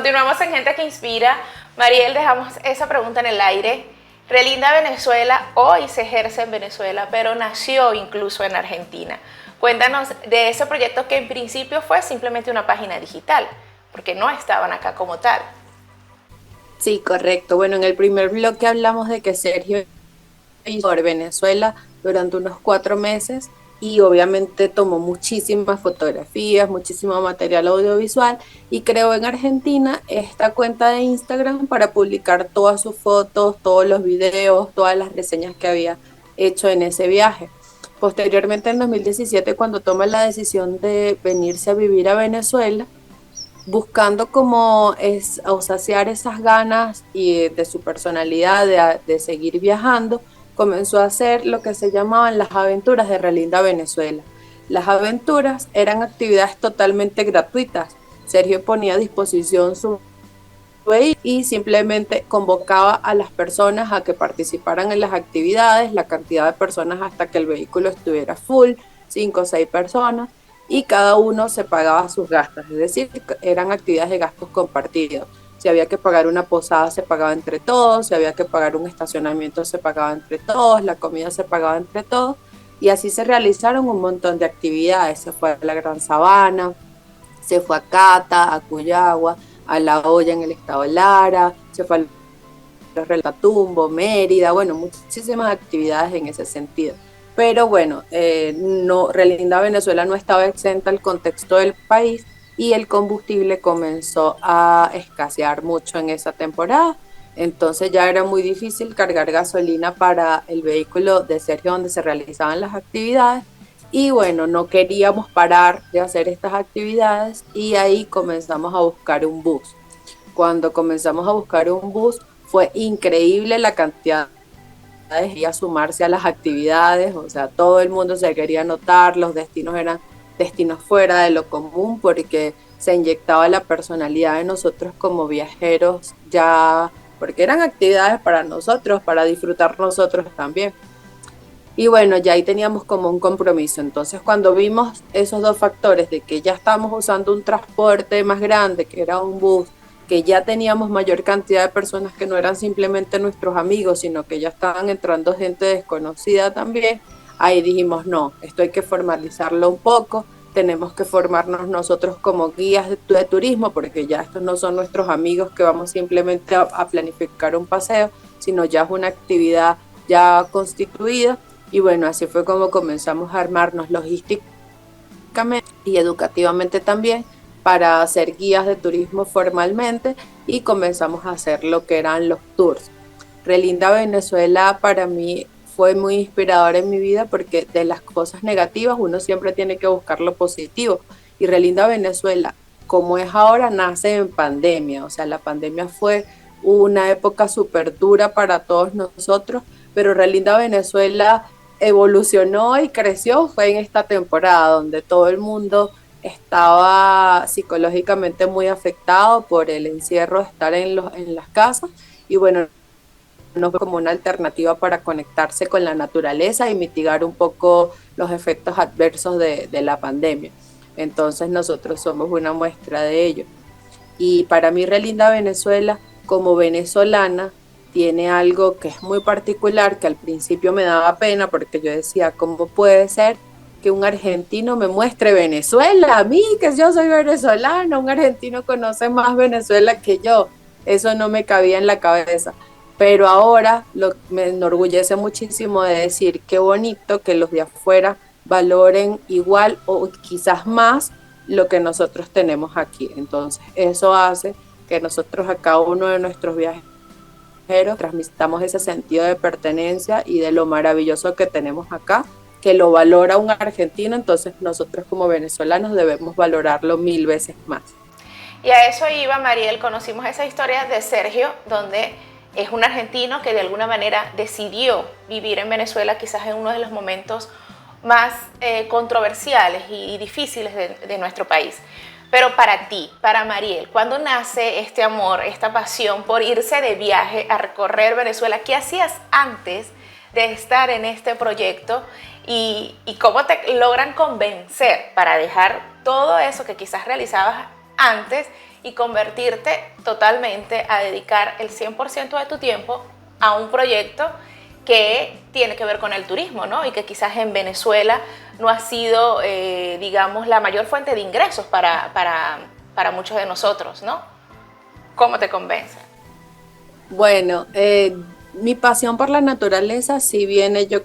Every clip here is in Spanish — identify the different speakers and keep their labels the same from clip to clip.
Speaker 1: Continuamos en Gente que Inspira. Mariel, dejamos esa pregunta en el aire. Relinda Venezuela hoy se ejerce en Venezuela, pero nació incluso en Argentina. Cuéntanos de ese proyecto que en principio fue simplemente una página digital, porque no estaban acá como tal.
Speaker 2: Sí, correcto. Bueno, en el primer bloque hablamos de que Sergio hizo por Venezuela durante unos 4 meses y obviamente tomó muchísimas fotografías, muchísimo material audiovisual y creó en Argentina esta cuenta de Instagram para publicar todas sus fotos, todos los videos, todas las reseñas que había hecho en ese viaje. Posteriormente, en 2017, cuando toma la decisión de venirse a vivir a Venezuela, buscando como es, o saciar esas ganas y de su personalidad de seguir viajando, comenzó a hacer lo que se llamaban las aventuras de Relinda Venezuela. Las aventuras eran actividades totalmente gratuitas. Sergio ponía a disposición su vehículo y simplemente convocaba a las personas a que participaran en las actividades, la cantidad de personas hasta que el vehículo estuviera full, 5 o 6 personas, y cada uno se pagaba sus gastos, es decir, eran actividades de gastos compartidos. Si había que pagar una posada se pagaba entre todos, si había que pagar un estacionamiento se pagaba entre todos, la comida se pagaba entre todos, y así se realizaron un montón de actividades. Se fue a la Gran Sabana, se fue a Cata, a Cuyagua, a La Hoya en el estado Lara, se fue a Tatumbo, Mérida, bueno, muchísimas actividades en ese sentido. Pero bueno, no, Relinda Venezuela no estaba exenta al contexto del país y el combustible comenzó a escasear mucho en esa temporada. Entonces ya era muy difícil cargar gasolina para el vehículo de Sergio donde se realizaban las actividades. Y bueno, no queríamos parar de hacer estas actividades y ahí comenzamos a buscar un bus. Cuando comenzamos a buscar un bus, fue increíble la cantidad de gente a sumarse a las actividades, o sea, todo el mundo se quería anotar, los destinos eran destinos fuera de lo común porque se inyectaba la personalidad de nosotros como viajeros ya, porque eran actividades para nosotros, para disfrutar nosotros también. Y bueno, ya ahí teníamos como un compromiso. Entonces, cuando vimos esos dos factores de que ya estábamos usando un transporte más grande, que era un bus, que ya teníamos mayor cantidad de personas que no eran simplemente nuestros amigos, sino que ya estaban entrando gente desconocida también, ahí dijimos, no, esto hay que formalizarlo un poco, tenemos que formarnos nosotros como guías de turismo, porque ya estos no son nuestros amigos que vamos simplemente a planificar un paseo, sino ya es una actividad ya constituida. Y bueno, así fue como comenzamos a armarnos logísticamente y educativamente también para hacer guías de turismo formalmente y comenzamos a hacer lo que eran los tours. Relinda Venezuela para mí fue muy inspirador en mi vida porque de las cosas negativas uno siempre tiene que buscar lo positivo. Y Relinda Venezuela, como es ahora, nace en pandemia. O sea, la pandemia fue una época súper dura para todos nosotros, pero Relinda Venezuela evolucionó y creció fue en esta temporada donde todo el mundo estaba psicológicamente muy afectado por el encierro de estar en las casas y bueno, no fue como una alternativa para conectarse con la naturaleza y mitigar un poco los efectos adversos de la pandemia. Entonces nosotros somos una muestra de ello. Y para mí Relinda Venezuela, como venezolana, tiene algo que es muy particular, que al principio me daba pena porque yo decía, ¿cómo puede ser que un argentino me muestre Venezuela? A mí, que yo soy venezolana, un argentino conoce más Venezuela que yo. Eso no me cabía en la cabeza. Pero ahora me enorgullece muchísimo de decir qué bonito que los de afuera valoren igual o quizás más lo que nosotros tenemos aquí. Entonces, eso hace que nosotros a cada uno de nuestros viajeros transmitamos ese sentido de pertenencia y de lo maravilloso que tenemos acá, que lo valora un argentino, entonces nosotros como venezolanos debemos valorarlo 1000 veces más.
Speaker 1: Y a eso iba, Mariel, conocimos esa historia de Sergio, donde es un argentino que de alguna manera decidió vivir en Venezuela, quizás en uno de los momentos más controversiales y difíciles de nuestro país. Pero para ti, para Mariel, ¿cuándo nace este amor, esta pasión por irse de viaje a recorrer Venezuela? ¿Qué hacías antes de estar en este proyecto y cómo te logran convencer para dejar todo eso que quizás realizabas antes y convertirte totalmente a dedicar el 100% de tu tiempo a un proyecto que tiene que ver con el turismo, ¿no? Y que quizás en Venezuela no ha sido, digamos, la mayor fuente de ingresos para muchos de nosotros, ¿no? ¿Cómo te convence?
Speaker 2: Bueno, mi pasión por la naturaleza sí viene, yo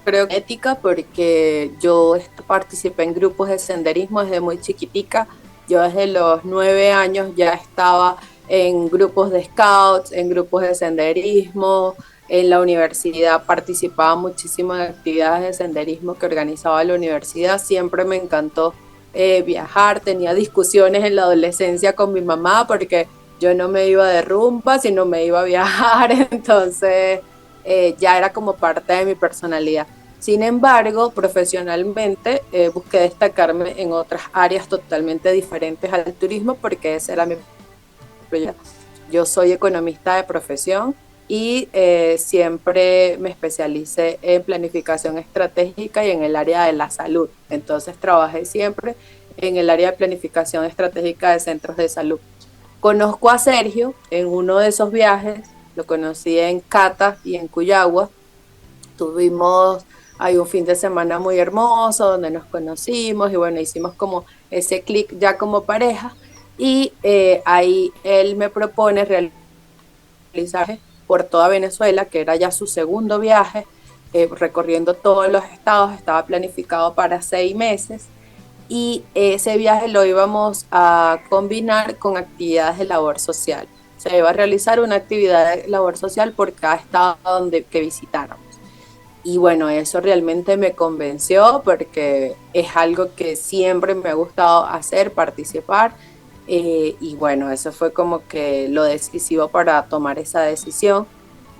Speaker 2: creo, ética, porque yo participé en grupos de senderismo desde muy chiquitica. Yo desde los 9 años ya estaba en grupos de scouts, en grupos de senderismo. En la universidad participaba muchísimo en actividades de senderismo que organizaba la universidad. Siempre me encantó viajar. Tenía discusiones en la adolescencia con mi mamá porque yo no me iba de rumba, sino me iba a viajar. Entonces ya era como parte de mi personalidad. Sin embargo, profesionalmente busqué destacarme en otras áreas totalmente diferentes al turismo porque ese era mi proyecto. Yo soy economista de profesión y siempre me especialicé en planificación estratégica y en el área de la salud. Entonces trabajé siempre en el área de planificación estratégica de centros de salud. Conozco a Sergio en uno de esos viajes, lo conocí en Cata y en Cuyagua. Tuvimos hay un fin de semana muy hermoso donde nos conocimos y bueno, hicimos como ese clic ya como pareja y ahí él me propone realizar por toda Venezuela, que era ya su segundo viaje, recorriendo todos los estados, estaba planificado para 6 meses y ese viaje lo íbamos a combinar con actividades de labor social. Se iba a realizar una actividad de labor social por cada estado que visitáramos. Y bueno, eso realmente me convenció porque es algo que siempre me ha gustado hacer, participar. Y bueno, eso fue como que lo decisivo para tomar esa decisión.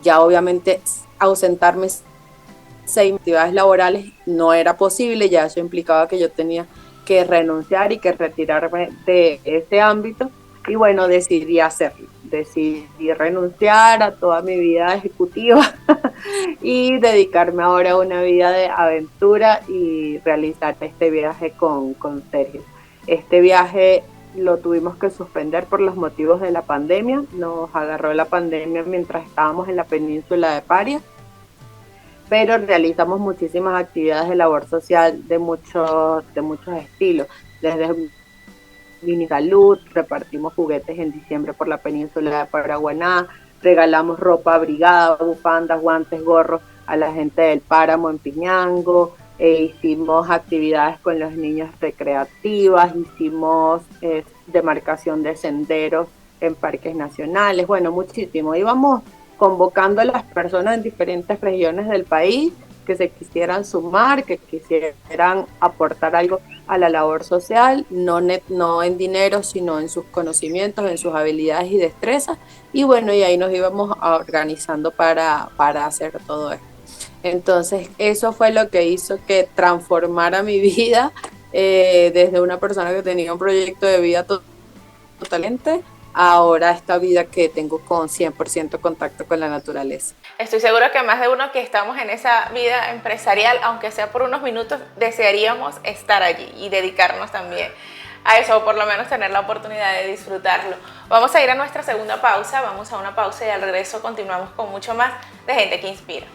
Speaker 2: Ya obviamente ausentarme 6 actividades laborales no era posible, ya eso implicaba que yo tenía que renunciar y que retirarme de ese ámbito. Y bueno, decidí hacerlo. Decidí renunciar a toda mi vida ejecutiva y dedicarme ahora a una vida de aventura y realizar este viaje con Sergio. Este viaje lo tuvimos que suspender por los motivos de la pandemia. Nos agarró la pandemia mientras estábamos en la península de Paria, pero realizamos muchísimas actividades de labor social de muchos estilos, desde mini salud, repartimos juguetes en diciembre por la península de Paraguaná, regalamos ropa abrigada, bufandas, guantes, gorros a la gente del páramo en Piñango, hicimos actividades con los niños recreativas, hicimos demarcación de senderos en parques nacionales, bueno, muchísimo. Íbamos convocando a las personas en diferentes regiones del país que se quisieran sumar, que quisieran aportar algo a la labor social, no en dinero, sino en sus conocimientos, en sus habilidades y destrezas. Y bueno, y ahí nos íbamos organizando para hacer todo esto. Entonces, eso fue lo que hizo que transformara mi vida desde una persona que tenía un proyecto de vida totalmente, ahora esta vida que tengo con 100% contacto con la naturaleza.
Speaker 1: Estoy segura que más de uno que estamos en esa vida empresarial, aunque sea por unos minutos, desearíamos estar allí y dedicarnos también a eso, o por lo menos tener la oportunidad de disfrutarlo. Vamos a ir a nuestra segunda pausa, vamos a una pausa y al regreso continuamos con mucho más de Gente que Inspira.